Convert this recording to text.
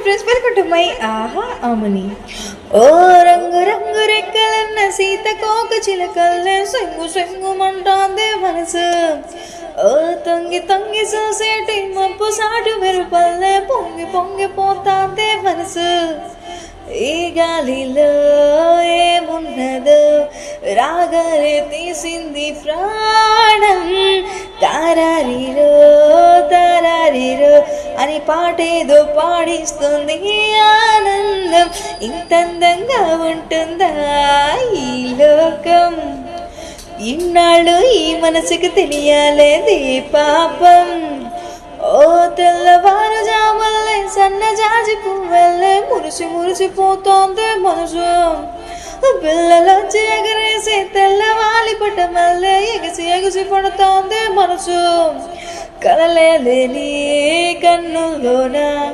Friends welcome to my ఆహా అమని. ఓ రంగు రంగు రెక్కలన్న సీతకోక చిలకల్లే సెంగు సెంగుమంటాందే మనసు. ఓ తొంగి తొంగి చూసేటి మప్పు సాటు మెరుపల్లే పొంగి పొంగి పోతాందే మనసు. ఈ గాలిలో ఏమున్నదో రాగలే తీసింది ప్రాణం. తారారిరో తారారిరో అని పాటేదో పాడిస్తుంది ఆనందం. ఇంత అందంగా ఉంటుందా ఈ లోకం? ఇన్నాళ్ళు ఈ మనసుకు తెలియాలేది పాపం. ఓ తెల్లవారుజాముల్లే సన్నజాజి పువ్వెల్లే మురిసి మురిసిపోతోంది మనసు. పిల్లలొచ్చి ఎగరేసి తెల్లవాలి పట్టమల్లే ఎగసి ఎగసి పడుతోంది మనసు. కలలేని కన్నులోన